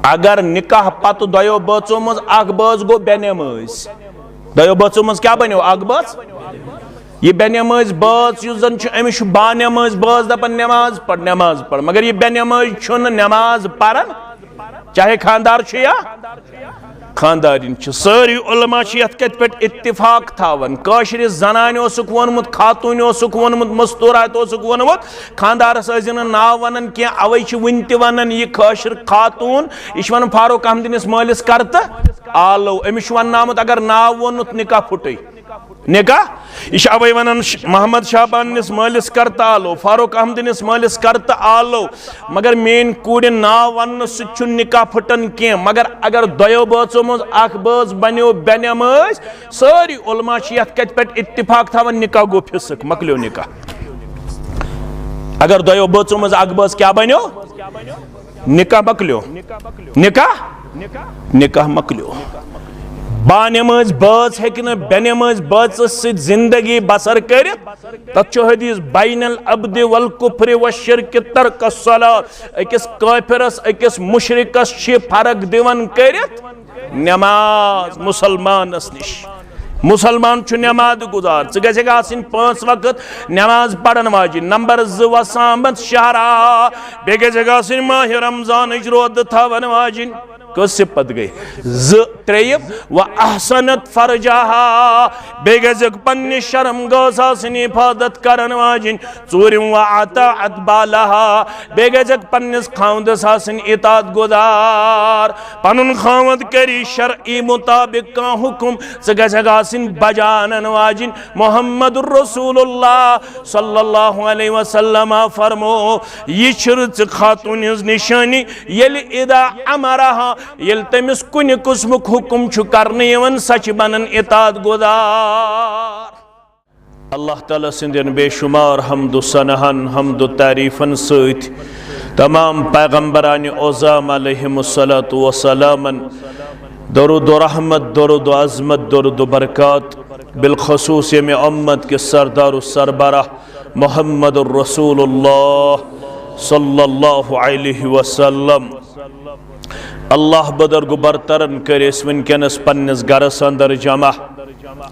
अगर निकाह पत दो बचो मज बच गो बेनमाज दो बचो मज क्या बनो बच ये बेनमाज बच अमिस बानमाज बच दपान नमाज पढ़ मगर ये बेनमाज नमाज पढ़ान चाहे खानदार या खानदारिन सारी उलमा कत पे इत्तिफाक थावन काशिर जनान वोनमुत खातून वोनमुत मस्तूरात वोनमुत खानदारस नाव वन क्या अवै वन तन यह काशिर खातून यह वन फारूक अहमदिनिस मालिस कर तो आलो अमिस वनामुत अगर नाव वोनुत निकाह फुटे निकाह यह अवै वन मोहम्मद शाहबानिस मालिस कर तो आलो फारूक अहमदिनिस मालिस कर तो आलो मगर मेन कूर नाव वन सह निकाह फुटन क्या मगर अगर दो बचो मज बच बनो बेनमाज सारी उलमा कत पे इत्तिफाक थावन निकाह गो फिसक मकलो निकाह अगर दो बचो मज बच क्या बनो निकाह मकलो निकाह मकलो बानमाज बच हेन बेनमाज बच जिंदगी बसर कर तथ हदीस बैनल अब्द वल कुफ्र व शिर्क तर्क सलात अकिस काफिरस अकिस मुशरिकस फर्क दिवन कर नमाज मुसलमानस निश मुसलमान नमाज गुजार गि 5 वक्त नमाज पढ़न वाजिन नंबर 2 वसामत शहरा बे गि माह रमजान रोद थवन वाजिन कस पत गई 3 व अहसनत फरजाहा बे गजक पन्ने शर्म गौसासनी हिफाजत करन वाजिन 4 व अताअत बालहा बे गजक पन्नेस खाउंदस आसन इतात गुजार पनुन खावद करी शरई मुताबिक का हुकुम गजक आसन बजानन वाजिन मुहम्मदुर रसूलुल्लाह सल्लल्लाहु अलैहि वसल्लम फरमो ये शर्त खातून निशानी येल इदा अमरहा येल तमिस कुन कुस्मुक हुकुम करने सच बनन इतात गुजार अल्लाह ताला सिंदन बेशुमार हमदु सनहन हमदु तारीफन सत तमाम पैगंबरान ओज़ाम अलैहिमुस्सलातु वस्सलामन दरुद रहमत दरुद अज़मत दरुद बरकत बिलखसूस यम उम्मत के सरदार सरबराह मुहम्मदुर रसूलुल्लाह सल्लल्लाहु अलैहि वसल्लम अल्लाह बदरगु बरतरन करिस वनकनस पन्निस गरस अंदर जमा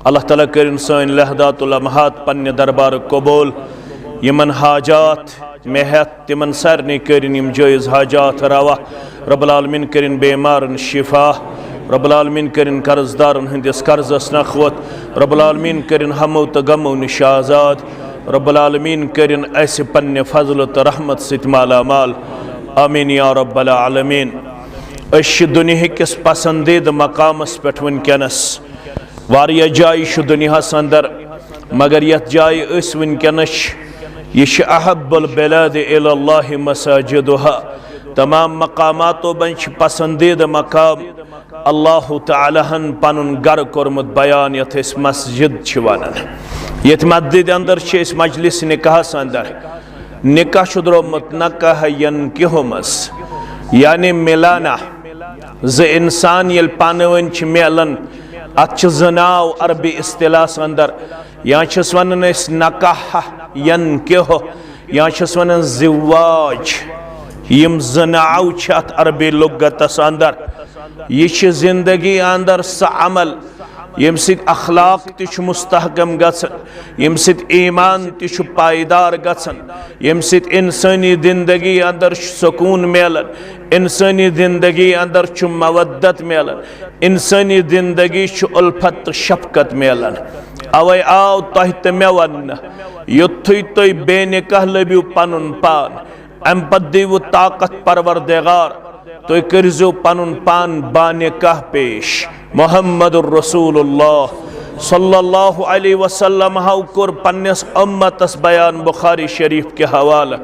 अल्लाह ताला करिन सन लहदातुल लम्हात पन्ने दरबार कबूल यमन हाजात मेहत तिमन सरनी करिन यम जायज हाजात रवा रब्बुल आलमीन करिन बेमारन शिफा रब्बुल आलमीन करिन कर्जदारन हंदिस कर्जस नखवत रब्बुल आलमीन करिन हमो त गमो निश आजाद रब्बुल आलमीन करिन ऐसे पन्ने फजल त रहमत सित मालामाल आमीन या रब्बल आलमीन दुनिया किस पसंदीद मकामस पे वनकनस वारिया जाय दुनिया अंदर मगर यथ जाय वनकनस यह अहब्बुल बिलाद इलल्लाह मसाजिदुहा तमाम मकामातो बन पसंदीद मकाम अल्लाह तालाहन पनुन गर कोरमुत बयान यथ मस्जिद वनान यथ मस्जिद अंदर मजलिस निकाहस अंदर निकाह शुद्रोमुत नकाह यनकिहुमस यानी मिलाना ज इंसान ये पानवन मिलन अत नाव अरबी इस्तिलास अंदर या वन नकाह यनकिह या वन जिवाज यम जनाव अत अरबी लुगतस अंदर यह जिंदगी अंदर स अमल यम सित अखलाक तिश मुस्तहकम गसन यम सित ईमान तिश पायदार गसन यम सित इंसानी जिंदगी अंदर सुकून मिलन इंसानी जिंदगी अंदर मवद्दत मिलन इंसानी जिंदगी उल्फत शफकत मिलन अवै आव तह तो मे वन युथु तुम बेनिकाह लबू पनुन पान अम पत दिवु ताकत परवरदिगार तुम करो पनुन पान बानिकाह पेश मुहम्मदुर रसूलुल्लाह सल्लल्लाहु अलैहि वसल्लम हाउ कोर पन्नस उम्मतस बयान बुखारी शरीफ के हवाला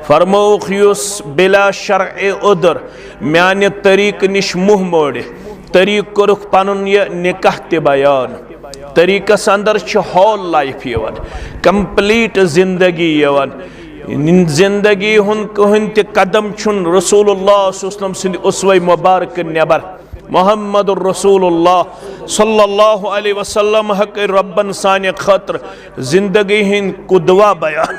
फरमौख युस बिला शरअ उदर म्याने तरीक निश मुह मोड़े तरीक कोरुख पनुन ये निकाह ते बयान तरीकस अंदर होल लाइफ यवन कंप्लीट जिंदगी यवन जिंदगी हुन कहन ते कदम छुन रसूलुल्लाह सल्लल्लाहु अलैहि वसल्लम सिंद उसवे मुबारक नेबर मुहम्मदुर रसूलुल्लाह सल्लल्लाहु अलैहि वसल्लम हक रब्बन साने खतर जिंदगी हिंद कुदवा बयान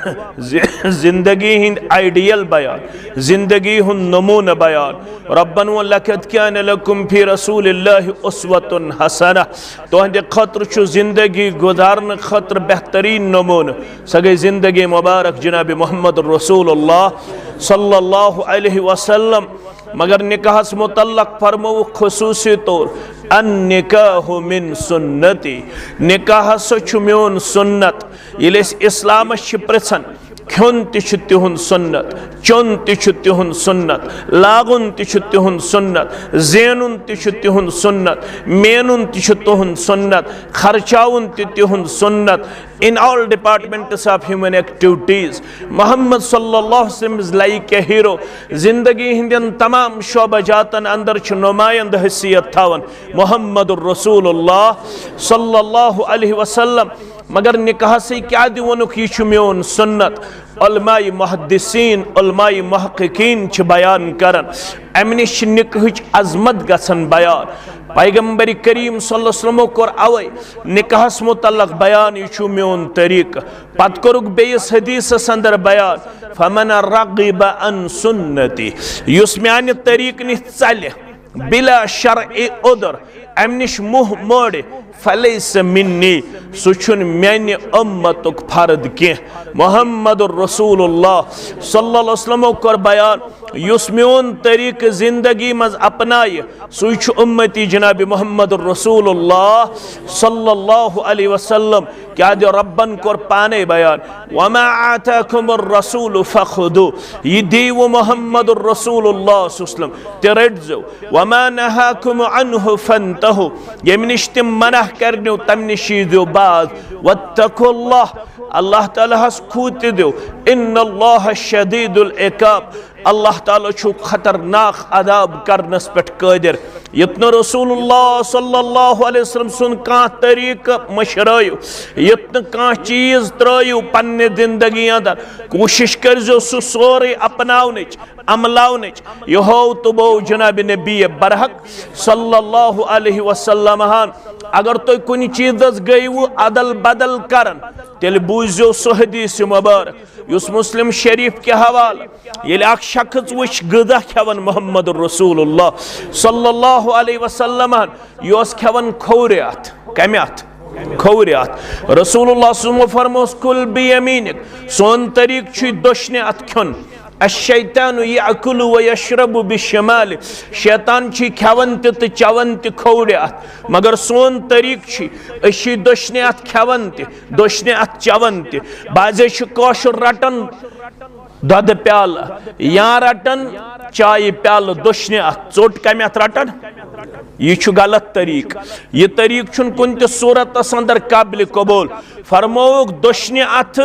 जिंदगी हिंद आइडियल बयान जिंदगी हुंद नमूना बयान रब्बन व लक़द कान लकुम फी रसूलिल्लाहि उस्वतुन हसना तुहंदे खतर छु जिंदगी गुजारन खतर बेहतरीन नमूना सह गई जिंदगी मुबारक जनाब मुहम्मद रसूलुल्लाह सल्लल्लाहु अलैहि वसल्लम। मगर निकाहस मुतल्लक फरमो खुसूसी तौर अन निकाहु मिन सुन्नती निकाह छु म्योन सुन्नत ये इस्लाम पृछन खोन तिहुन सुन्नत चोन तिहुन सुन्नत लागुन तिहुन सुन्नत जेनुन तिहुन सुन्नत मेनुन तिहुन सुन्नत खर्चाउन तिहुन सुन्नत in all departments of human activities Muhammad सल्लल्लाहु अलैहि वसल्लम इज लाइक ए हीरो जिंदगी हिंदन तमाम शोबजातन अंदर नुमाइंद हैसियत थावन मोहम्मदुर रसूलुल्लाह सल्लल्लाहु अलैहि वसल्लम। मगर निकाह से क्या दिवनुक यह म्योन सुन्नत उलमाए मुहद्दिसीन उलमाए मुहक्किकीन बयान करन अमि निश निकाहच अजमत गसन बयान पैगंबर करीम सल्लल्लाहु अलैहि वसल्लम कोर अवै निकाहस मुतल्लक बयान यह म्योन तरीक पत कोरुक बेयस हदीस अंदर बयान फमन रगिब अन सुन्नती युस म्यान तरीक नि चल बिला शरअ उदर अमि निश मुह मोड़ फलैस मिन्नी सुन म्यान उम्मतुक फर्द कह मुहम्मदुर रसूलुल्लाह सल्लल्लाहु अलैहि वसल्लम कोर बयान युस म्योन तरीक जिंदगी मज अपनाय सु उम्मती जनाब मुहम्मदुर रसूलुल्लाह सल्लल्लाहु अलैहि वसल्लम। क्या दो रब्बन कोर पाने बयान वमा आताकुमुर रसूल फखुदु ये दीव मुहम्मदुर रसूलुल्लाह सल्लल्लाहु अलैहि वसल्लम ते रटजो वमा नहाकुम अन्हु फंतहु यमि निश तिम मना करनो तम निश दो बाज वत्तकुल्लाह अल्लाह ताला हस खूत दो इन्नल्लाह शदीदुल इकाब अल्लाह ताला छु खतरनाक अदाब करनस पेट कादिर यत्न रसूलुल्लाह सल्लल्लाहु अलैहि वसल्लम सुन का तरीक मशरायो यत्न का चीज त्रयो पन्ने जिंदगी अंदर कोशिश करजो सु सोरे अपनावनिच अमलावनिच यहो तुबो जनाब नबी बरहक सल्लल्लाहु अलैहि वसल्लम हान अगर तो कुछ चीज गयु अदल बदल करन तेल बूझो सो हदीस मुबारक युस मुस्लिम शरीफ के हवाले ये शख्स वुच गदा खेवन मुहम्मद रसूलुल्लाह सल्लल्लाहु अलैहि वसल्लम योस खेवन खौरियात कम्यात खौरियात रसूलुल्लाह सल्लल्लाहु फरमोस कुल बियमीनिक सोन तरीक छु दोशने अत खन अशैतानु याकुलु व यशरबु बिशमाल शैतान छि खेवन त चवन त खौरियात मगर सोन तरीक छि अशी दोशने अत खेवन त दोशने अत चवन त बाजे छु कोश रटन दद प्याल या रटन चाय प्याल दोशने अत चोट कम्यात रटन यह गलत तरीक यह तरीक छुन कुन त सूरत अंदर काबिल कबूल फरमोक दोशने अथ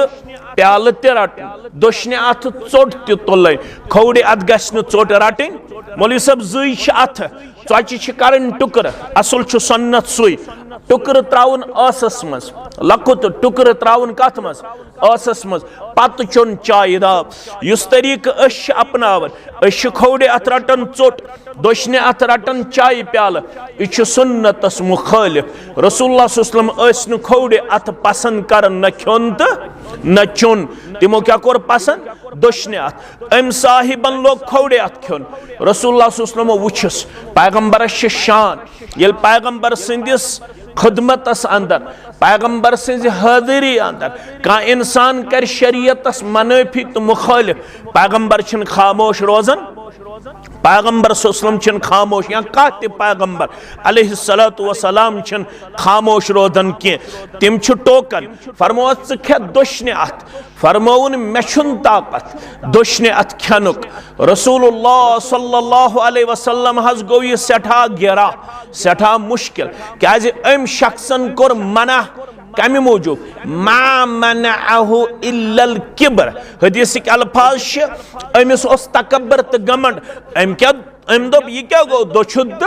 प्याल त रटन दोशने अथ चोट त तुल खौड़े अत गस चोट रटन मौलवी सब जुई अथ चौचि कर टुकर असल सन्नत सुई टुकर त्राउन आसस मज लकुत टुकर त्राउन कथ मज आसस मज पत चुन चाय दाब युस तरीक अपनावन खौड़े अत रटन चोट दोशने अत रटन चाय प्याल यह सुन्नतस मुखालिफ रसूलुल्लाह सल्लल्लाहु अलैहि वसल्लम खौड़े अत पसंद कर न खोन तो न चुन तिमो क्या कोर पसंद दोशने अत अम साहिबन लोग खौड़े अत खोन रसूलुल्लाह सल्लल्लाहु अलैहि वसल्लम वुछस पैगंबरस शान ये पैगंबर सिंदिस खिदमतस अंदर पैगंबर सिंज हाजिरी अंदर का इंसान कर शरीयतस मुनाफी तो मुखालिफ पैगंबर छन खामोश रोजन पैगंबर सल्लल्लाहु अलैहि वसल्लम खामोश या कह पैगंबर अलैहिस्सलातु वस्सलाम छन खामोश रोदन के तिम छु टोकन फरमो खे दोशने अत फरमोन मे छुन ताकत दोशने अत खनुक रसूलुल्लाह सल्लल्लाहु अलैहि वसल्लम हज गो ये सेठा गिरा सेठा मुश्किल क्या अम शख्सन कोर मना कम मूजूब मा मनअहु इल्लल किब्र हदीस के अल्फाज अमिस ओस तकब्बर त घमंड अम दोप यह क्या गो दोछुद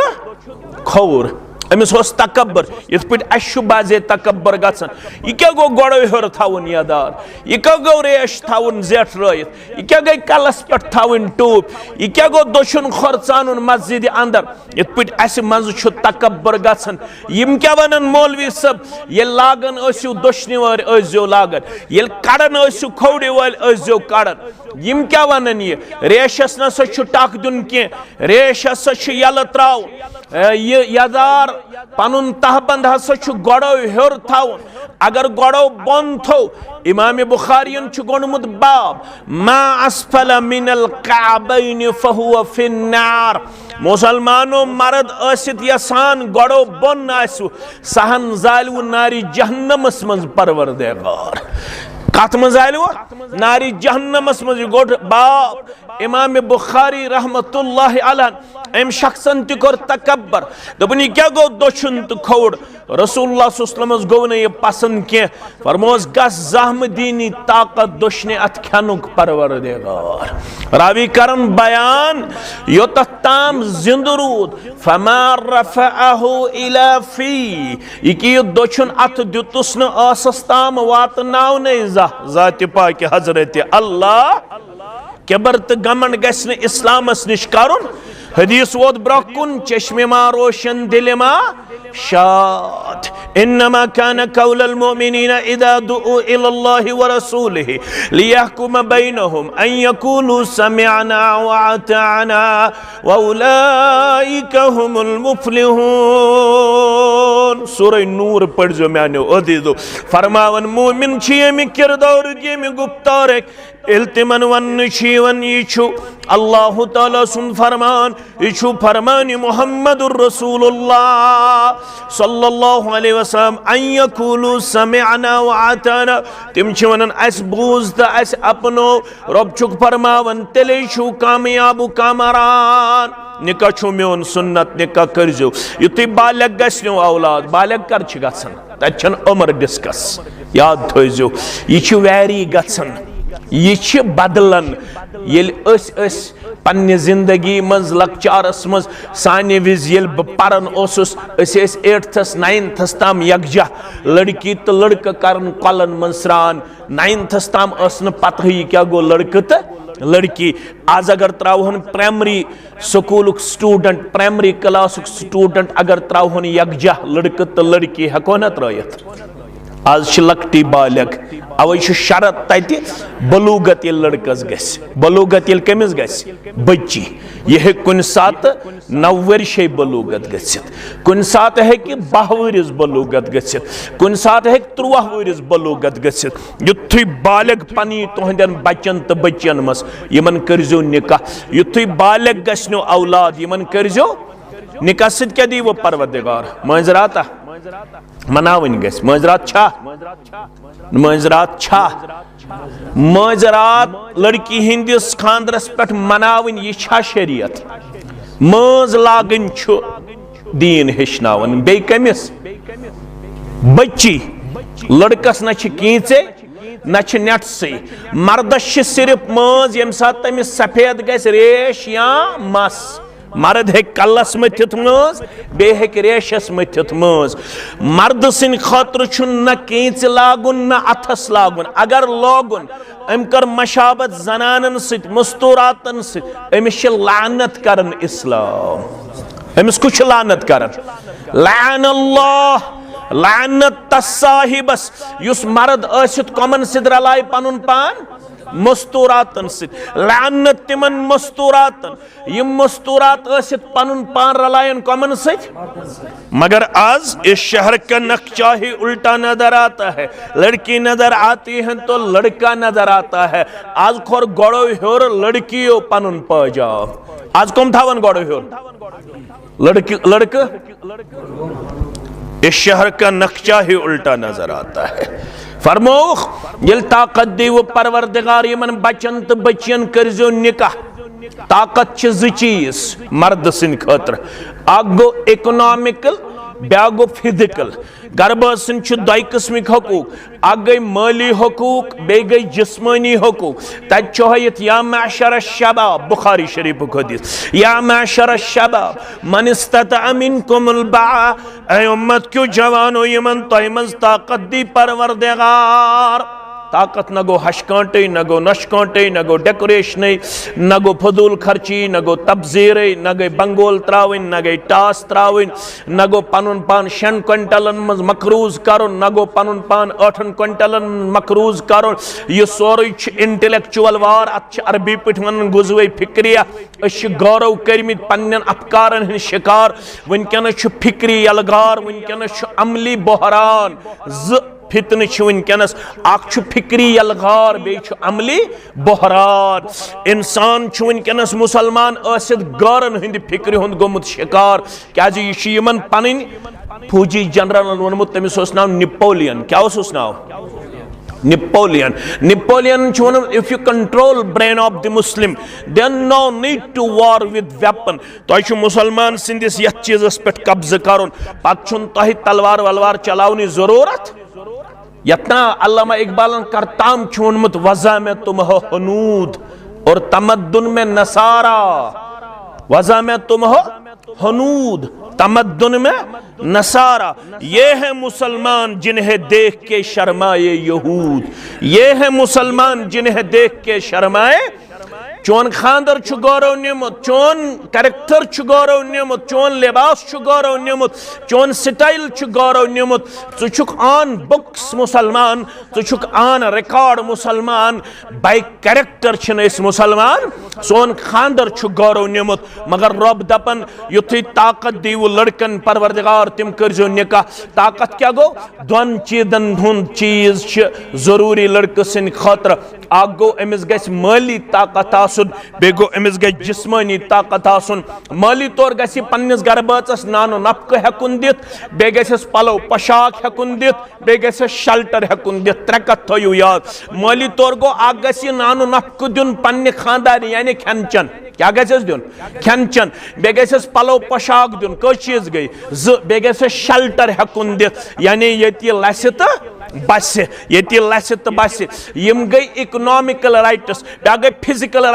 खौर अमिस तकबर ये पे बाजे तकबर गन यह क्या गो गोड़ो हर थवन यदार यह क्या गो रेश थवन जेठ रहित यह क्या गई कलस पे थवन टूप यह क्या गो दोशन खोर चान मस्जिद अंदर इत पे मज तकबर गन यम क्या वन मौलवी सब ये लागन दोशनि वर लागन ये कड़न खोड़ी वाल कड़न यम क्या वन ये रेशस नसा टक दिन कह रेश हसा यल त्राव यदार पनुन तहबंद हसा गोड़ो हर थवन अगर गोड़ो बन थो इमाम बुखारियन गोनमुत बाब मा अस्फल मिनल काबैन फहुव फिन्नार मुसलमानो मर्द आसित यसान गोड़ो बन आसु सहन जालु नारी जहन्नमस मज परवरदिगार कत मज आलु नारी जहन्नमस मज गोड़ बाब इमाम बुखारी रहमतुल्लाहि अलैह अम शख्सन त कर तकबर दपन क्या गो दोशन तो खोड़ रसूलुल्लाह सल्लल्लाहु अलैहि गो न पसंद कह फरमोस गस जहम दीनी ताकत दोशने अत खनुक परवरदिगार रावी करन बयान योत ताम जिंद रूद फमा रफअहु इला फी यह दोशन अत दितुस न आसस ताम वातनाव न जात पाक हजरत अल्लाह किबर तो गमंड गस इस्लामस निश करुन हदीस वोत ब्रकुन चश्मे मा रोशन दिल मा शाद इन्नमा कान कौलल मुमिनीना इदा दुउ इलल्लाहि व रसूलिहि लियहकुम बैनहुम अन यकूलू समिअना व अताना व उलाइका हुमुल मुफ्लिहून। सूरह नूर पढ़ जो मैंने अदीदो फरमावन मोमिन छियमि किरदार गेमि गुप्तार इल्तिमन वन शीवन यीशु अल्लाह ताला सुन फरमान यीशु फरमान मुहम्मदुर रसूलुल्लाह सल्लल्लाहु अलैहि वसल्लम अन यकूलू समिअना व अताना तिम छ वनन अस बूज त अस अपनो रब छुक फरमावन तेले छु कामयाब कामरान निका छु मेन सुन्नत निका करजो युति बालग गस्नो औलाद बालग कर छ गसन तछन उम्र डिस्कस याद थोजो यह छ वैरी गसन यह बदलन पन्ने जिंदगी मज लकचारस मज साने विज ये पान 8th 9th ताम यकजा लड़की तो लड़का करन कलन मन स्रान 9th ताम पत क्या गो लड़क तो लड़की आज अगर त्रावन primary school student primary class student अगर त्रावन यकजा लड़क तो लड़की हेको ना त्रयत आज लकटी बालग अवे शरत तति बलूगत ये लड़कस गस बलूगत ये कमिस गस बच्ची यह कुन सात 9 वर्ष बलूगत गसित कुन सात है कि 12 वर्ष बलूगत गसित कुन सात है 13 वर्ष बलूगत गसित युथु बालग पनी तुहंदन बच्चन तो बच्चन मस यमन करजो निकाह युथु बालग गसनो औलाद यमन करजो निकाह सिद क्या दी वो परवरदिगार मंजराता मनावन गस मंजरात छा मंजरात छा मंजरात लड़की हिंदिस खानदरस पे मनावन यह छा शरीयत मज लागन छु दीन हेचनावन बे कमिस बच्ची लड़कस न कीचे न नेट से मर्दस सिर्फ मज यम सात तमिस सफेद गस रेश या मस मर्द हे कलस मथित मज बे हे रेशस मथित मज मर्द सिन खतर न केंच लागुन न अथस लागुन अगर लागुन अम कर मशाबत जनानन सित मस्तूरातन सित अमिश लानत करन इस्लाम अमिस कुछ लानत करन लान अल्लाह लानत तसाहिबस युस मर्द आसित कमन सिद रलाय पनुन पान मस्तूरातन सित लानत तिमन मस्तूरातन यम मस्तूरात आसित पनुन पान रलायन कमन सित मगर आज इस शहर का नक्शा ही उल्टा नजर आता है लड़की नजर आती है तो लड़का नजर आता है आज खोर गोड़ो होर लड़कियों पनुन प जाओ आज कम थावन गोड़ो होर लड़की लड़का इस शहर का नक्शा ही उल्टा नजर आता है फरमोख ये ताकत दी वो परवरदिगार यमन बचन तो बचियन करजो निकाह ताकत ज चीज मर्द सिन खतर अख गो इकोनॉमिकल ब्या गो फिजिकल गर्भसन दो किस्मिक हकूक अख गई माली हकूक बे गई जिस्मानी हकूक तथ या मैशर शबाब बुखारी शरीफ हदीस या मैशर शबाब मन इस्तता मिनकुमुल बाअ ऐ उम्मत क्यों जवानो यमन तोह मज ताकत दी परवरदिगार ताकत न गो हशकांटे न गो नशकांटे न गो डेकोरेशन न गो फजूल खर्ची न गो तबजीर न गई बंगोल त्रावन न गई टास त्रावन न गो पनुन पान 6 क्विंटलन मज मकरूज करुन न गो पनुन पान 8 क्विंटलन मकरूज करुन यह सोरे इंटेलेक्चुअल वार अत अरबी पे वन गुजवे फिक्रिया गौरव कर्मित पन्न अफकारन हंद शिकार वनकस फिक्री यलगार वनकस अमली बहरान फितन वनकस अख फिक्री यलगार बे अमली बहरान इंसान वनकस मुसलमान गारन हंद फिक्र हुंद गोमुत शिकार क्या यमन पन फौजी जनरल वोनमुत तमिस नाव नेपोलियन क्या नाव Napoleon if you control brain of the Muslim then no need to war with weapon तो मुसलमान सिंदिस यथ चीज़स पे कब्ज़ करुन पत्चुन तो तलवार वलवार चलावनी ज़रूरत यतना अल्लामा इकबालन करताम वोनमुत वज़ा में तुम हो हनूद और तमद्दुन में नसारा वज़ा में तुम हो हनूद तमद्दुन में नसारा ये है मुसलमान जिन्हें देख के शर्माए यहूद ये है मुसलमान जिन्हें देख के शर्माए चोन खानदर गौरव निमुत चोन कैरेक्टर गौरव निमुत चोन लिबास गौरव निमुत चोन स्टाइल गौरव निमुत चुक आन बुक्स मुसलमान चुक आन रिकॉर्ड मुसलमान बाय कैरेक्टर मुसलमान सोन खानदर गौरव निमुत मगर रब दपन युथी ताकत दीव लड़कन परवरदिगार तिम करजो निकाह ताकत क्या गो दोन चीजन हुंद चीज जरूरी लड़क सिन खतर अख गो अमिस गस माली ताकत बे गो अमिस गई जिस्मानी ताकत आसन माली तौर गसी पन्निस गरबाचस नानो नफक हेकुन दित बे गसस पलो पशाक हेकुन दित बे गसस शेल्टर हेकुन दित त्रे कथ थयो याद माली तौर गो अख गसी नानो नफक दिन पन्ने खानदार यानी खेनचन क्या गसस दिन खेनचन बे गसस पलो पशाक दिन कस चीज गई बे गसस शेल्टर हेकुन दित यानी यति लसि तो बस ये लस तो बस यम गई इकोनॉमिकल राइट्स बे गई फिजिकल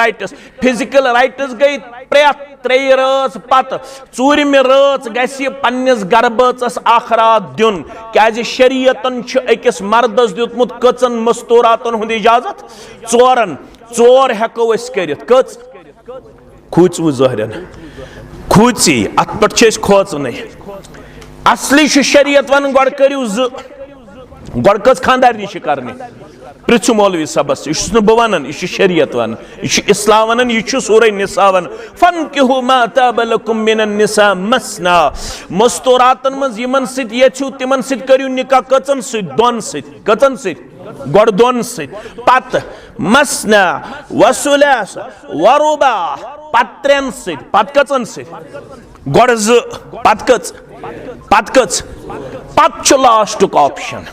राइट्स गई प्रेत त्रे रच पत चूरम रच गि पन्निस गरबाचस अख रात दिन क्या शरीयतन अकिस मर्दस दितमुत कचन मस्तूरातन हुंद इजाजत चोर हेको करित कच खूचव जहरन खूची अत पे खोचन असली शरीयत वन गो करू गड कस खानदार निश करने पृछु मौलवी सबस यह बह वन यह शरीयत वन यह इस्लाम वन यह सूरह निसा वन फन्किहु मा ताब लकुम मिनन निसा मसना मस्तूरातन मज यमन सित यछु तिमन सित करियो निकाह कचन सित दोन सित कचन सित गड दोन सित पत मसना वसुलास वरुबा पत्रेन सित पत कचन सित गड ज पत कच पत लास्टुक ऑप्शन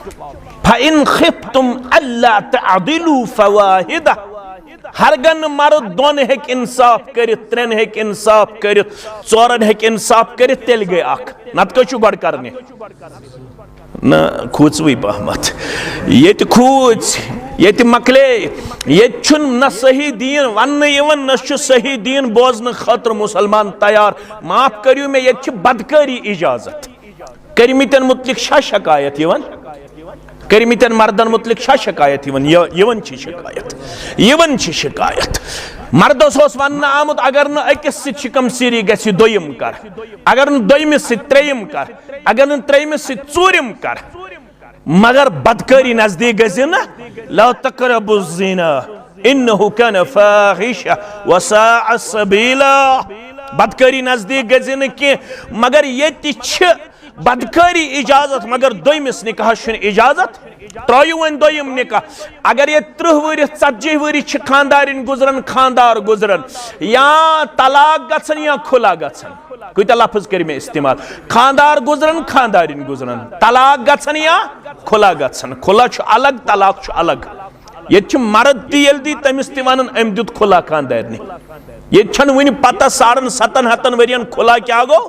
फ़इन खिफ्तुम अल्ला तअदिलु फवाहिदा हरगन मर्द दोन हेक इंसाफ करित त्रेन हेक इंसाफ करित चोरन हेक इंसाफ करित तेल गई अख नत कछु गड करने न खूचवी पहमत ये खूच ये मकले ये न सही दीन वन न सही दीन बोजन खतर मुसलमान तैयार माफ करियो में ये बदकारी इजाजत करमितन मुतलिक शा शिकायत करमितन मर्दन मुतलिक शा शिकायत शिकायत मर्दस वन आमुत अगर न अकिस सिकम सीरी गि दोयम कर अगर न दोयमिस त्रेयम कर अगर न त्रेयमिस चूरिम कर मगर बदकारी नजदीक गि न ला तक़रबु ज़िना इन्नहु कान फ़ाहिशा व साअ सबीला बदकारी नजदीक गि न कि मगर ये बदकारी इजाजत मगर दोयमिस निकाह इजाजत त्रो वन दोयम निकाह अगर ये 30 वरी 40 वरी खानदारिन गुजरन खानदार गुजरन या तलाक गछन या खुला गछन कूत लफ्ज कर में इस्तेमाल खानदार गुजरन खानदारिन गुजरन तलाक गछन या खुला गछन खुला अलग तलाक अलग ये मर्द ती तमिस वन अम दुत खुला खानदारनि ये वन पता 7.5 वरियन खुला क्या गो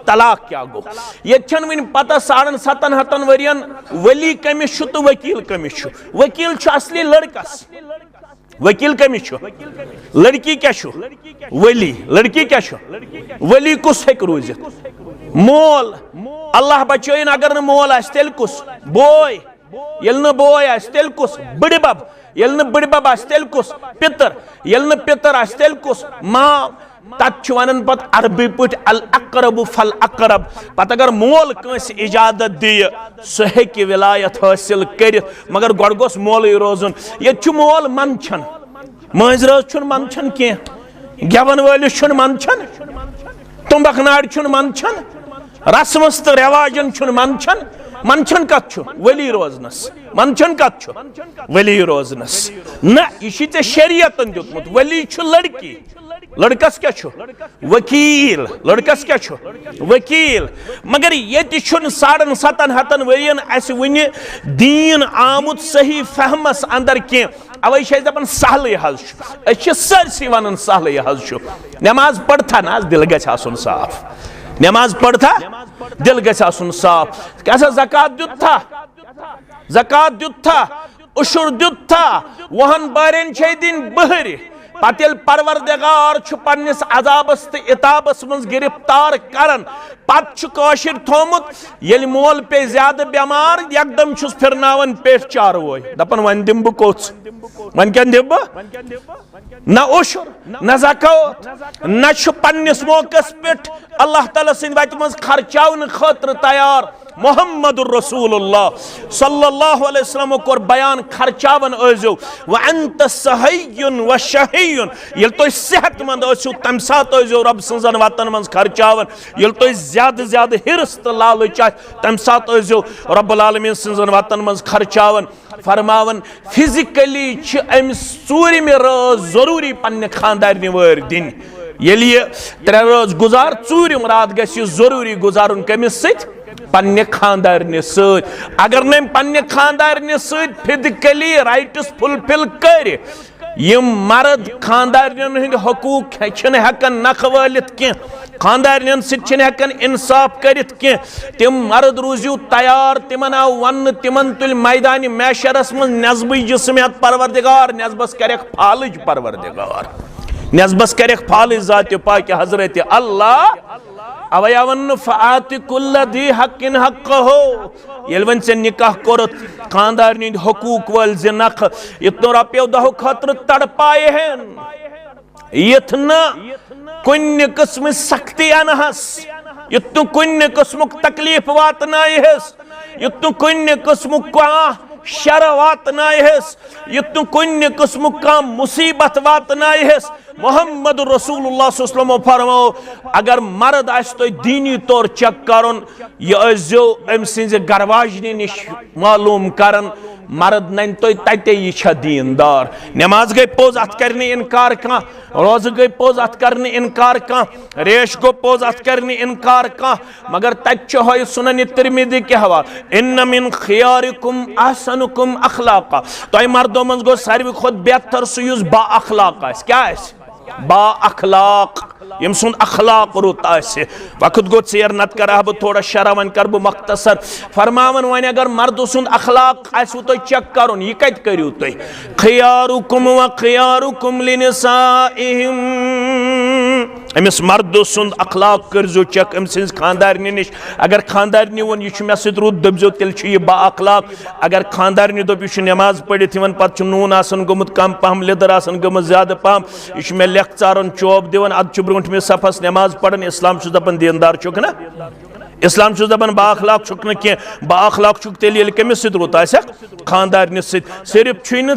तलाक क्या गो ये वन पता 7.5 वरियन वली कमिस तो वकील कमिस वकील असली लड़कस वकील कमिस लड़की क्या वली लड़की क्या वली कुस हेक रूजित मोल अल्लाह बचन अगर न मोल आस तेल कुस बोय येल न बोय आस तेल कुस बड़बब येल न बड़बब आस तेल कुस पितर येल न पितर आस तेल कुस मां तत वन पत अरबी पे अल अकरब फल अकरब पत अगर मोल कंस इजाजत दी सह हेक विलायत हासिल कर मगर गोड़ गोस मोल रोजन ये मोल मंछन मजरज मंछन कह गेवन वलिस मंछन तुम्बक नाड़ मंछन रस्मस तो रेवाजन मंछन मंछन कत वली रोजनस मंछन कत वली रोजनस न यह शरीयतन दितमुत वली लड़की लड़कस क्या वकील लड़कस क्या वकील मगर ये 7.5 वरियन वन दीन आमुत सही फहमस अंदर कह अवे दपान सहल हज सरसी वन सहल हज नमाज पढ़ा ना दिल गछ आसन साफ नमाज पढ़ा दिल गछ आसन साफ क्या ज़कात दुत था उशुर दुत था वहन बारें दिन बहर पत परवरदिगार पन्निस अजाबस तो इताबस मज गिरफ्तार करन पत थोमुत ये मोल पे ज्यादा बेमार एकदम फिरनावन पेट चारवोय दपन वन दिम बह कोच वन क्या दिम न उशुर न ज़कात न पन्निस मौकस पे अल्लाह ताला सिंद वत मज खर्चावन खतर तैयार मोहम्मद रसूलुल्लाह सल्लल्लाहु अलैहि वसल्लम कोर बयान खर्चावन अजो व अंत सहीयुन व शहीयुन ये तो सेहतमंद अजो तम सात अजो रब सजन वतन मन खर्चावन ये तो ज्यादा ज्यादा हिरस तो लालच तम सात अजो रब्बुल आलमीन सजन वतन मन खर्चावन फरमावन फिजिकली अमिस चूरिम राज जरूरी पन्ने खानदारनि वर दिन ये 3 रोज गुजार चूरिम रात गि जरूरी गुजारुन कमिस सत पन्ने खानदारनि सत अगर न पन्ने खानदारनि सत फिजिकली राइट्स फुलफिल कर यम मर्द खानदारन हंद हकूक हेकन नख वालित कह खानदारन सतन इंसाफ करित कह तिम मर्द रूजू तैयार तिमन आव वन तिमन तुल मैदान मैशरस मज नस्बी जिस्मियत परवरदिगार नस्बस करक फालज परवरदिगार नस्बस करक फालज जात पाक हजरत अल्लाह अवया वन फ़ाति कुल्ल दी हक्किन हक्कहो ये वन से निकाह कोरत खानदारन हकूक वल जिनख इतनो रुपयो दहो खतर तड़पाए हैं इतना कुन्न किस्म सख्ती अनहस इतनो कुन्न किस्म तकलीफ वातनायहस इतनो कुन्न किस्म का शर वातनायहस इतनो कुन्न किस्म का मुसीबत वातनायहस मोहम्मद रसूलुल्लाह सल्लल्लाहु अलैहि वसल्लम फरमाओ अगर मर्द आस तो दीनी तौर चेक करन यो अम सिंज गरवाजनी निश मालूम करन मर्द नन तो तते यह दीनदार नमाज गई पोज अत करने इनकार कह रोज गई पोज अत करने इनकार कह रेश गो पोज अत करने इनकार कह मगर तत सुनन तिरमिज़ी के हवाले इन्न मिन खियारिकुम अहसनुकुम अखलाका तो मर्दों मज गो सारवी खुद बेहतर सह बा अखलाक क्या बा अखलाक यम सुन अखलाक रुत वक्त गो चेर नत कर बह थोड़ा शरा वन कर बह मख्तसर फरमावन वन अगर मर्द सुंद अखलाक आसो तुम चेक कर यह कत करू तुम खियारुकुम व खियारुकुम लिनिसाइहिम अमिस मर्द सुंद अखलाक करजो चेक अम सिंज खानदारनि निश अगर खानदारनि वो यह मे सत रुत दपजो तेल यह बा अखलाक अगर खानदारनि दोप यह नमाज पढ़ित पे नून आसन गोमुत कम पहम लिदर आसन गोमुत ज्यादा पहम यह मे लेख चारन चौब दिवन अद ब्रोट में सफस नमाज पढ़न इस्लाम दपान दीनदार चुक ना इस्लाम दपान बाअखलाक चुक न कह बाअखलाक चुक तेल कमिस सत रुत खानदारन सिर्फ छुन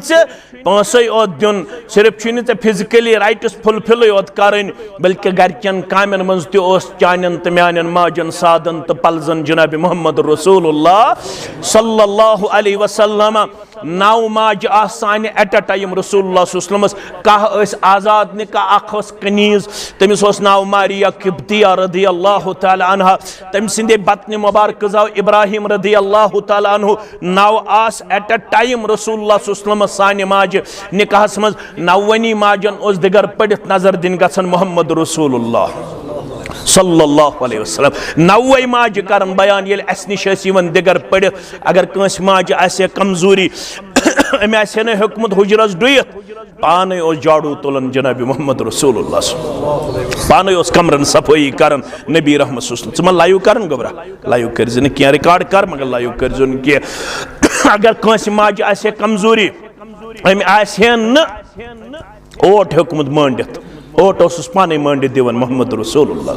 पांसे योत दिन सिर्फ छुन फिजिकली राइट्स फुलफिल योत करन बल्कि गरकन कामन मज चानन तो मान माजन सादन तो पलजन जनाब मोहम्मद रसूलुल्लाह सल्लल्लाहु अलैहि वसल्लम 9 माज आसान एट अ टाइम रसूलुल्लाह सल्लल्लाहु अलैहि वसल्लम कह आजाद निकाह अख कनीज तमिस नाव मारिया किब्तिया रदी अल्लाह तआला अन्हा तम सिंदे बतन मुबारक जाव इब्राहिम रदी अल्लाह तआला अन्हु नाव आस एट अ टाइम रसूलुल्लाह सल्लल्लाहु अलैहि वसल्लम सानि माज निकाहस मज नवनी माजन दिगर पढ़ित नजर दिन गसन मोहम्मद रसूलुल्लाह सल्लल्लाहु अलैहि वसल्लम। नवे माज करन बयान ये अस निश दिगर पढ़ अगर कंस माज आसे कमजोरी अमे आसे न हुकमत हुजरस डुयत पाने उस झाड़ू तुलन जनाब मोहम्मद रसूलुल्लाह पाने उस कमरन सफाई करन नबी रहमत सल्लल्लाहु अलैहि लाइव करन गबरा लाइव कर क्या रिकॉर्ड कर मगर लाइव कर अगर कंस माज आसे कमजोरी अमे आसे न ओट हुकमत मंडित ओट उस पाने मंडित दिवन मोहम्मद रसूलुल्लाह।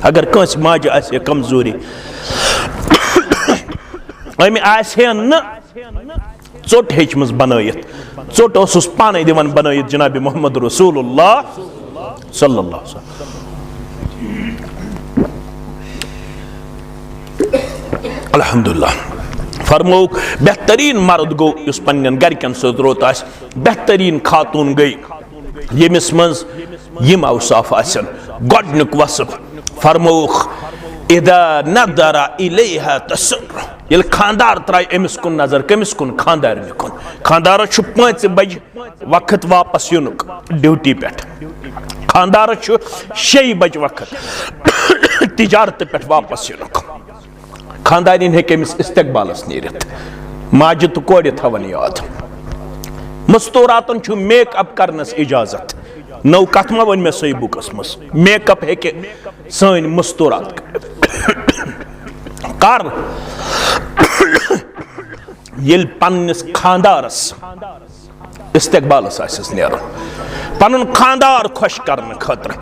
अगर कंस माज आसे कमजोरी अमे आसे न चोट हेचमस बनयत चोट उस पाने दिवन बनयत जनाब मोहम्मद रसूलुल्लाह सल्लल्लाहु अलैहि वसल्लम। अल्हम्दुलिल्लाह फरमोक बेहतरीन मर्द गो उस पन्न गरकन सत रोत आस बेहतरीन खातून गई यमिस मज यम औसाफ आसन गोडनुक वसफ फरमोक इदा नदरा इलैहा तसर ये खानदार त्राय अमिस कुन नजर कमिस कुन खानदार कुन खानदार 5 बजे वक्त वापस युनुक ड्यूटी पे खानदार 6 बजे वक्त तिजारत पे वापस युनुक खानदारीन हेमिस इस्तकबालस नीरित माज तो कोड़ थवन याद मस्तूरातन मेकअप करनस इजाजत नौ कथ मा वन मे सही बुकस मस मेकअप हेके सन मस्तूरात कर ये पन्निस खानदारस इस्तकबालस आसिस नेरन पनुन खानदार खुश करने खतर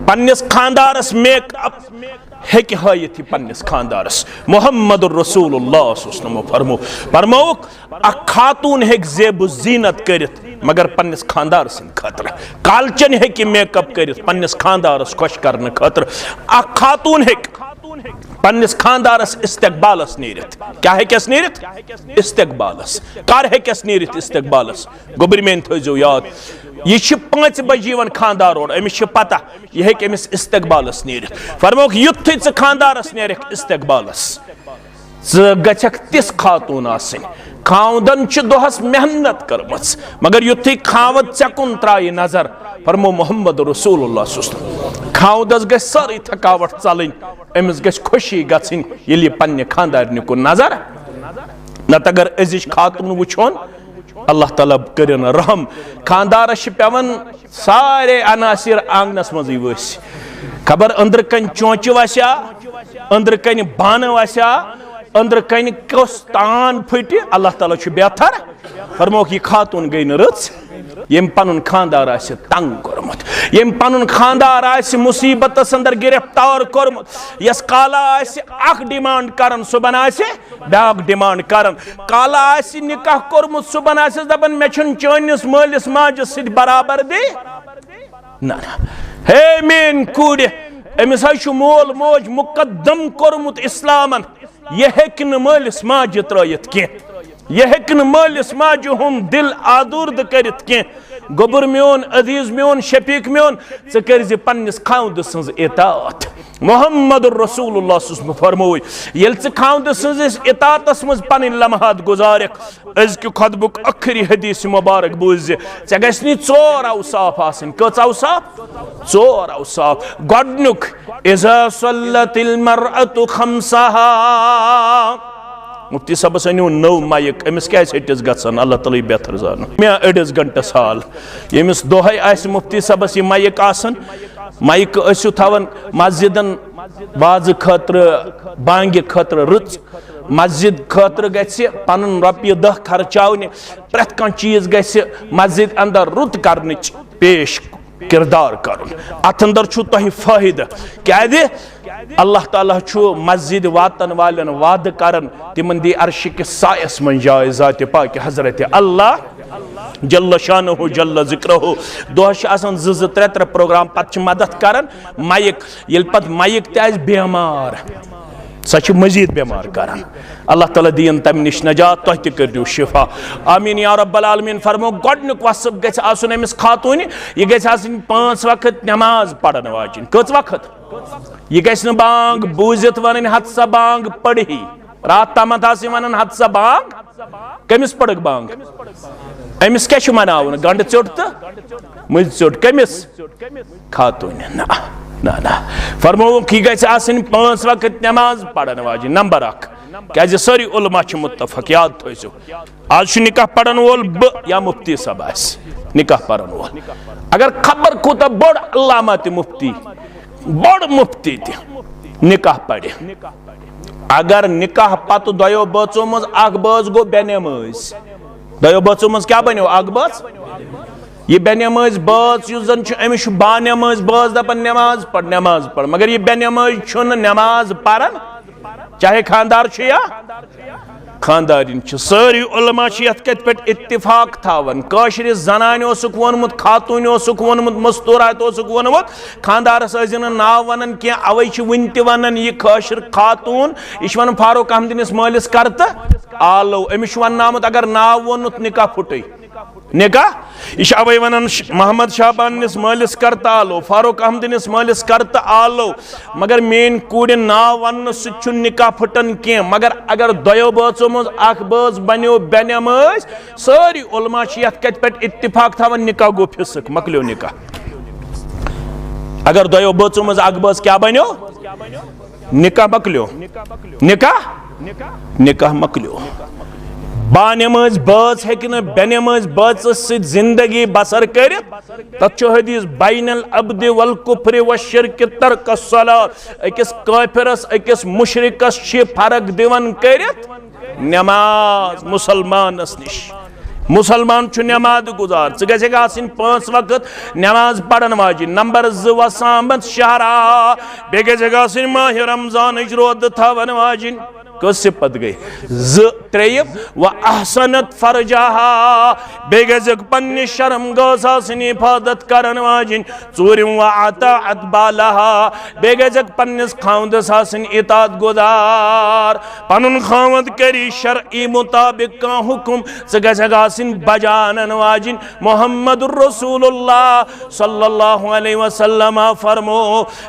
पन्निस खानदारस मेकअप हेक हायत पन्निस खानदारस मोहम्मद रसूलुल्लाह फरमो फरमोक अ खातून हेक जेब जीनत करित मगर पन्निस खानदार सिंद खतर कालचन हेक मेकअप करित पन्निस खानदारस खुश करने खतर अ खातून हेक पन्निस खानदारस इस्तकबालस नीरित क्या हेकस नीरित इस्तकबालस कर हेकस नीरित इस्तकबालस गोबर मेन थो याद यह 5 बजे वन खानदार और अमिस पता यह हेक अमिस इस्तकबालस नीरित फरमोक युथ च खानदारस नेरख इस्तकबालस गछक तिस खातून आसिन खावदन दोहस मेहनत करमस मगर युथ खावद चकुन त्राय नजर फरमो मोहम्मद रसूलुल्लाह खावदस गछ सारी थकावट चलन अमिस गछ खुशी गछिन ये पन्ने खानदारनि कुन नजर नत अगर अजिज खातून वुछोन अल्लाह ताला करिन रहम खानदारस पेवन सारे अनासिर आंगनस मज वस खबर अंदर कन चौंच वस्या अंदर कन बान वस्या अंदर कन कस तान फट अल्लाह ताला बेहतर फरमोक यह खातून गई न रच यम पनुन खानदार आसे तंग कोरमुत यम पनुन खानदार आसे मुसीबतस अंदर गिरफ्तार कोरमुत यस काला आसे अख डिमांड करन सुबन आसे ब्याक डिमांड करन काला आसे निकाह कोरमुत सुबन आसे दबन मे छन चोनिस मालिस माजस सिद बराबर दे ना हे मेन कूड़ अमिस छु मोल मोज मुकद्दम कोरमुत इस्लामन यह हेकन मालिस माज त्रयत के यह हेकन मालिस माज हुन दिल आदूर्द करित के गोबर मेन अजीज मेन शफीक मेन च कर पन्निस खावद सज इतात मोहम्मद रसूलुल्लाह फरमोय येल च खावद सज इतातस मज पन लम्हात गुजारक अजक खुतबुक आखिरी हदीस मुबारक बूझ च गसनी 4 औसाफ आसन कच औसाफ 4 औसाफ गोडनुक इज़ा सल्लतिल मरअतु खमसहा मुफ्ती साहब अनु नौ माइक अमिस क्या हटिस गसान अल्लाह ताला बेहतर जान मे अड़िस घंटस हाल यमिस दोहे आस मुफ्ती साहबस यह माइक आसन माइक असु थवन मस्जिदन वाज खतर बांग खतर रुच मस्जिद खतर गछ पन रॉपिय 10 खर्चावन प्रत कह चीज गछ मस्जिद अंदर रुत करन पेश किरदार करुन अत अंदर छु तोह फायदा क्या अल्लाह ताला छु मस्जिद वातन वालन वाद करन तिमन दी अर्श के सायस मन जाए जात पाक हजरत अल्लाह जल्ल शानहु जल्ल जिक्रहु दोह आसान 2-3 प्रोग्राम पत मदद करन माइक ये पत माइक तज बेमार सच मजीद बेमार करान अल्लाह ताला दीन तम निश नजात तुह तह करू शिफा आमीन या रब्बल आलमीन फरमो गोडनुक वसफ गछ आसन अमिस खातून यह गछ आसन 5 वक्त नमाज पढ़न वाजिन कच वक्त यह गछ न बांग बूजित वन हथ सा बांग पढ़ी रात तमत आस वन हथ सा बांग कमिस पढ़ बांग अमिस क्या मनावन गंड चोट तो मुझ चोट कमिस खातून ना ना ना फरमो कि गई आसन 5 वक्त नमाज पढ़न वाजिन नंबर 1 क्या सारी उलमा मुत्तफक याद थो आज निकाह पढ़न वोल ब या मुफ्ती सब निकाह पढ़न वोल अगर खबर कूत बड़ अल्लामा मुफ्ती बड़ मुफ्ती निकाह पढ़े अगर निकाह पत दो बचो मज बच गो बेनमाज दो बचो मज क्या बनो बच ये बेनमाज बच अमिस बानमाज बच दपान नमाज पढ़ मगर ये बेनमाज नमाज पढ़न चाहे खानदार या खानदारिन सारी उलमा कत पे इत्तिफाक थावन काशिर जनान वोनमुत खातून वोनमुत मस्तूरात वोनमुत खानदारस नाव वनान क्या अवै वन तन यह काशिर खातून यह वन फारूक अहमदिनिस मालिस करत आलो अमिस वनामुत अगर नाव वोनुत निकाह फुटे निकाह यह अवै वनान मोहम्मद शाहबानिस मालिस करत आलो फारूक अहमदिनिस मालिस करत आलो मगर मेन कूड़ नाव वन सु निकाह फुटन क्या मगर अगर दो बचो मज बच बनो बेनमाज सारी उलमा कत पे इत्तिफाक थावन निकाह गो फिसक मकलो निकाह अगर दो बचो मज बच क्या बनो निकाह मकलो निकाह मकलो बानमाज बच हेकन बेनमाज बच जिंदगी बसर कर तथ हदीस बैनल अब्द वल कुफ्र व शिर्क तर्क सलात अकिस काफिरस अकिस मुशरिकस फर्क दिवन कर नमाज मुसलमानस निश मुसलमान नमाज गुजार गक 5 वक्त नमाज पढ़न वाजिन नंबर 2 वसामत शहरा बे गक माह रमजान रोद थवन वाजिन कस सिपत गई 3 व अहसनत फरजाहा बे गक पन्ने शर्म गस हिफाजत करन वाजिन 4 व अताअत बालहा बे गक पन्निस खावंदस इतात गुजार पनुन खावंद करी शरई मुताबिक का हुकुम गक बजानन वाजिन मोहम्मदुर रसूलुल्लाह सल्लल्लाहु अलैहि वसल्लम फरमो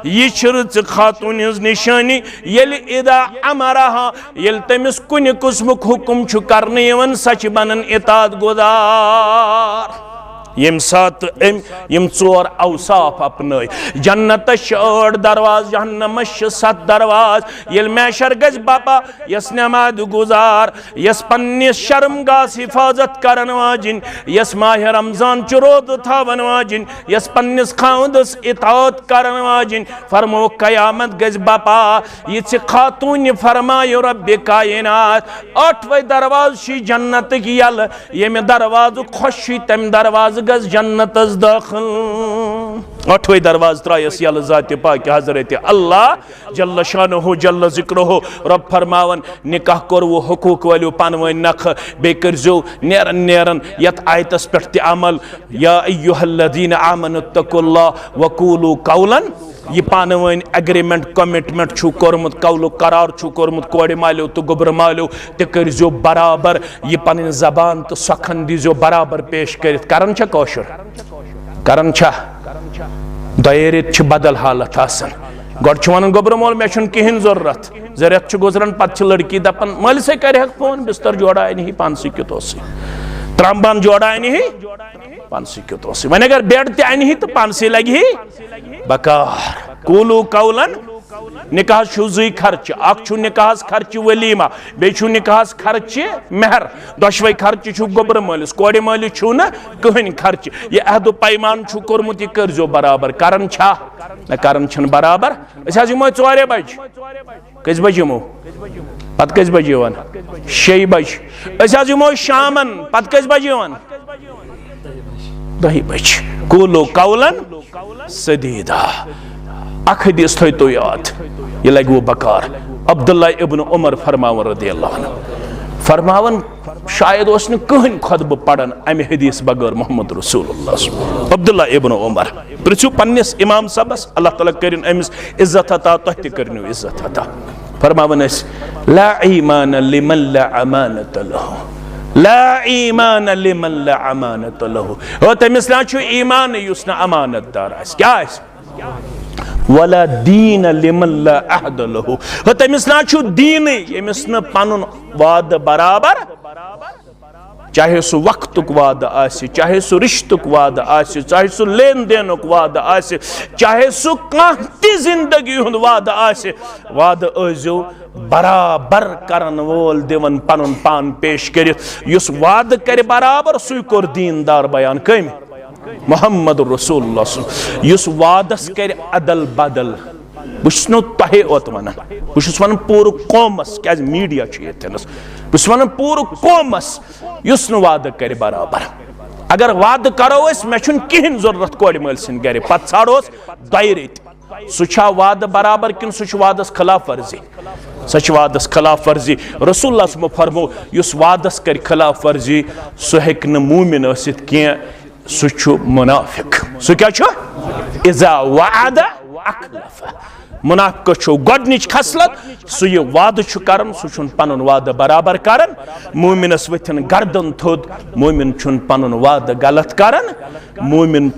यह खातून निशानी येल इदा अमरहा येल तमिस कुन कुस्मुक हुकुम छु करने यवन सच बनन इतात गुजार यम सात यम 4 अवसाफ अपन जन्नत 8 दरवाज जहन्नम 7 दरवाज येल मैशर गज बापा यस नमाज गुजार यस पन्निस शर्म गास हिफाजत करन वाजिन यस माह रमजान चुरोद थावन वाजिन यस पन्निस खाउंदस इतात करन वाजिन फरमो कयामत गज बापा ये खातून फरमायो रब्बे कायनात 8वें दरवाज शी जन्नत की यल ये दरवाज खुश तम दरवाज गज जन्नत दाखिल 8वें दरवाज त्रायस यल जात पाक हजरत अल्लाह जल्ल शानहु जल्ल जिक्रुहु रब फरमावन निकाह करवो हुकूक वालो पानवन नख बे करजो नेरन नेरन यत आयतस पेट अमल या अय्युहल्लज़ीना आमनु तकुल्लाह वकूलू कौलन यह पानवन एग्रीमेंट कमिटमेंट छु कोरमुत कौलो करार छु कोरमुत कोड़े मालो तो गोबर मालो ते करजो बराबर यह पन जबान तो सखन दीजो बराबर पेश करित करन छ कौशर करन छ दयरित छ बदल हालत आसन गोड छ वन गोबर मोल मे छन किहिन जरूरत जरूरत छ गुजरन पत छ लड़की दपन मल से करे फोन बिस्तर जोड़ाए नहीं 500 क्यों तो त्रम्बान जोड़ाए नहीं 500 क्यों तो वन अगर बेड ते नहीं तो 500 लगी बकार कूलू कौलन निकाह जुई खर्च अख निकाह खर्च वलीमा बे निकाह खर्च मेहर दोशवे खर्च गोबर मालिस कोड़े मालिस न कहन खर्च यह अहद पैमान कोर्मुत यह करजो बराबर करन छा न करन छन बराबर यमो 4 बज कस बज यमो पत कस बज यवान 6 बज यमो शामन पत कस बज यवान 10 बज कूलो कौलन सदीदा अख हदीस थो तो याद ये लग वो बकार अब्दुल्ला इब्न उमर फरमावन रदियल्लाहु अन्हु फरमावन शायद उसने कहन खुतब पढ़न अमे हदीस बगैर मोहम्मद रसूलुल्लाह अब्दुल्ला इब्न उमर प्रिछु पन्निस इमाम सबस अल्लाह ताला करिन अमिस इज्जत अता तह ते करनु इज्जत अता फरमावन ला ईमान लिमन ला अमानत लहु ला ईमान लिमन ला अमानत लहु ओ तमिस ना छु ईमान युस ना अमानतदार आस क्या आस वला दीन लिमन ला अहद लहु तमिस ना छु दीन यमिस न पनुन वाद बराबर चाहे सो वक्तुक वाद आसि, चाहे सो रिश्तुक वाद आसि, चाहे सो लेन देनुक वाद आसि, चाहे सो कांह ति जिंदगी हुंद वाद आसि, वाद आजो बराबर करन वोल दिवन पनुन पान पेश करित। युस वाद कर बराबर सुई कोर दीनदार बयान कम मोहम्मद रसूलुल्लाह। युस वादस कर अदल बदल बो तहे ओत वन बन पूर कौमस क्या मीडिया बस वन पूर कौमस युस वाद कर बराबर। अगर वाद करो मे कहें जरूरत कोड़ मल सिंद गर पे ाड़ोस 2 रेत सह वाद बराबर कि सह वादस खिलाफ वर्जी, सह वादस खिलाफ वर्जी। रसूलुल्लाह फरमो युस वादस कर खिलाफ वर्जी सह हेक न मूमिन आसित कह, सह मुनाफिक। सह क्या इज़ा वअद अखलफ। मुनाफिक गोडनिच खसलत सह यह वाद कर सह पन वाद बराबर कर। मोमिनस वथिन गर्दन थोद, मोमिन पन वाद गलत कर, मोमिन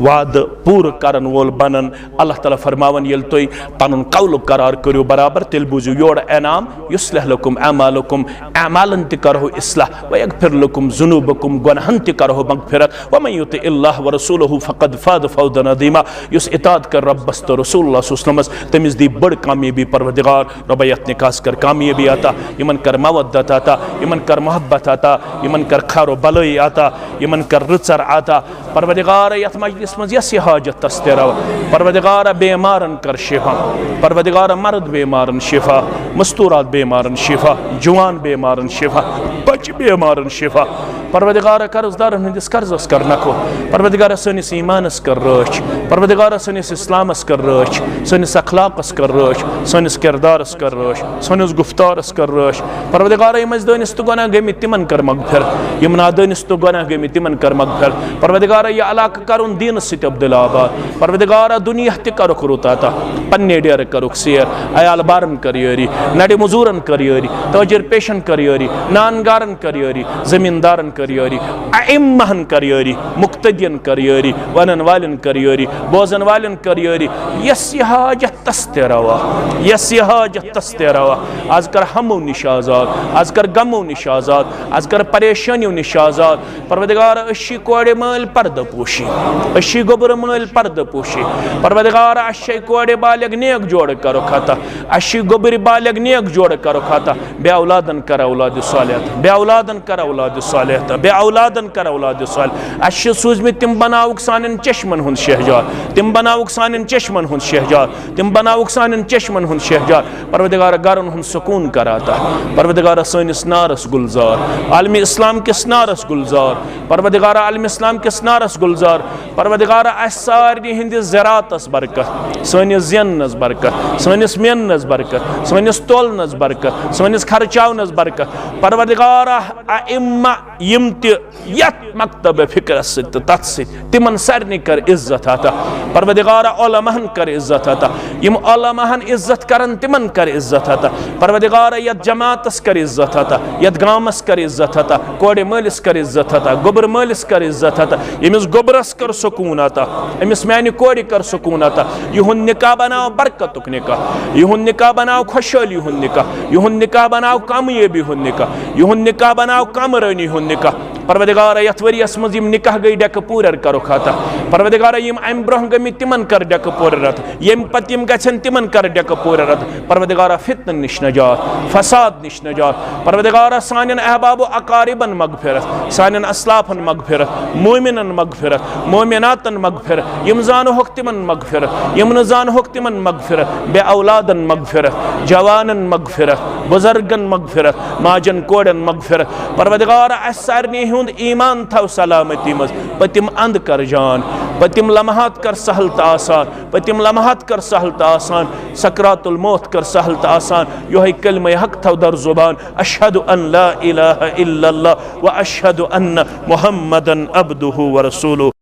वाद पूर करन वोल बनन। अल्लाह ताला फरमावन येल तुई पन कौल करार करो बराबर तेल बूझो योड़ एनाम युस्लिह लकुम अमालकुम, अमालन ति करहो इस्लाह व यगफिर लकुम जुनूबकुम, गुनाहन ति करहो मगफिरत। व मन युतिइल्लाह व रसूलहु फक़द फाज़ फौज़न अज़ीमा। युस इताअत कर रब्बस तो रसूलुल्लाह सल्लल्लाहु अलैहि वसल्लम तमिस दी बड़ कामयाबी परवरदिगार रबयत ने खास कर कामयाबी आता, यमन कर मवद्दत आता, यमन कर मोहब्बत आता, यमन कर खैर भलाई आता, यमन कर रुचर आता। परवरदिगार यथ मजलिस मज यस हाजत तस्तेरा, परवरदिगार बेमारन कर शिफा, परवरदिगार मर्द बेमारन शिफा, मस्तूरात बेमारन शिफा, जवान बेमारन शिफा, बच बेमारन शिफा। परवरदिगार कर्जदारन हंदिस कर्जस कर नखो, परवरदिगार सनिस ईमानस कर रच, परवरदिगार सनिस इस्लामस कर रच, सनिस अखलाकस कर रच, सनिस किरदारस कर रच, सनिस गुफ्तारस कर रच। परवरदिगार यम दानिस तो गुनाह गमित तिमन कर मगफिर, यम नादानिस तो गुनाह गमित तिमन कर मगफिर। परवरदिगार यह इलाका करुन दीनस सित अब्दुल आबाद, परवरदिगार दुनिया ति करुक रुताता, पन्ने डेर करुक सेर, अयाल बारन कर यारी, नडे मजूरन कर यारी, ताजिर पेशन कर यारी, नानगारन कर यारी, जमींदारन कर यारी, अइम्महन कर यारी, मुक्तदियन कर यारी, वनन वालन कर यारी, बोजन वालन कर यारी। यस हाजत तस्तेरवा, यस हाजत तस्तेरवा। आज कर हमो निश आजाद, आज कर गमो निश आजाद, आज कर परेशानियों निश आजाद। परवरदिगार अशी कोड़े मल पर्द पोशी, अशी गोबर मल पर्द पोशी। परवरदिगार अशी कोड़े बालग नेक जोड़ करो खाता, अशी गोबर बालग नेक जोड़ करो खाता। बे औलादन कर औलाद सालिहत, बे औलादन कर औलाद सालिहत, बे औलादन कर औलाद सालिह। अशी सूझमित तिम बनाउक सानन चश्मन हुन शहजाद, तिम बनाउक सानन चश्मन हुन शहजाद, तिम बनाउक सानन चश्मन हुन शहजाद। परवरदिगार गरन हुन सुकून कराता, परवरदिगार सनिस नारस गुलजार, आलमी इस्लाम किस नारस गुलजार, परवरदिगार आलमी इस्लाम किस नारस गुलजार। परवरदिगार सारी हिंद ज़रातस बरकत, सनिस ज़ेनस बरकत, सनिस मेनस बरकत, सनिस तोलनस बरकत, सनिस खर्चावनस बरकत। परवरदिगार अइम्मा यम ति यत मकतब फिक्रस सित तत सित तिमन सरनी कर इज्जत आता। परवरदिगार उलमाहन कर इज्जत आता, यम उलमाहन इज्जत करन तिमन कर इज्जत आता। परवरदिगार यत जमातस कर इज्जत आता, यत गामस कर इज्जत आता, कोड़े मलिस कर इज्जत आता, गोबर मलिस कर इज्जत आता। यमिस गोबरस कर सुकून आता, यमिस मैंने कोड़े कर सुकून आता। युहुन निकाह बनाओ बरकतुक निकाह, युहुन निकाह बनाओ खुशहाली हुन निकाह, युहुन निकाह बनाओ कामयाबी हुन निकाह, युहुन निकाह बनाओ कामरानी हुन निकाह। परवरदिगार यथ वरियस मज यम निकाह गई डक पूरर करो खाता। परवरदिगार यम अम ब्रोह गमि तिमन कर डक पूररत, यम पत यम गछन तिमन कर डक पूररत। परवरदिगार फितन निश नजात, फसाद निश नजात। परवरदिगार सानन अहबाब व अकारिबन मगफिरत, सानन अस्लाफन मगफिरत, मोमिनन मगफिरत, मोमिनातन मगफिरत, यम जान होक तिमन मगफिरत, यम न जान होक तिमन मगफिरत। बे औलादन मगफिरत, जवानन मगफिरत, बुजुर्गन मगफिरत, माजन कोड़न मगफिरत। परवरदिगार असरनी हुंद ईमान थव सलामती मज, पतिम अंद कर जान, पतिम लम्हात कर सहल आसान, पतिम लम्हात कर सहल आसान, सकरातुल मौत कर सहल आसान। यो कलमे हक थव दर जुबान, अशहदु अन ला इलाहा इल्लल्लाह व अशहदु अन्न मुहम्मदन अब्दुहु व रसूलुहु।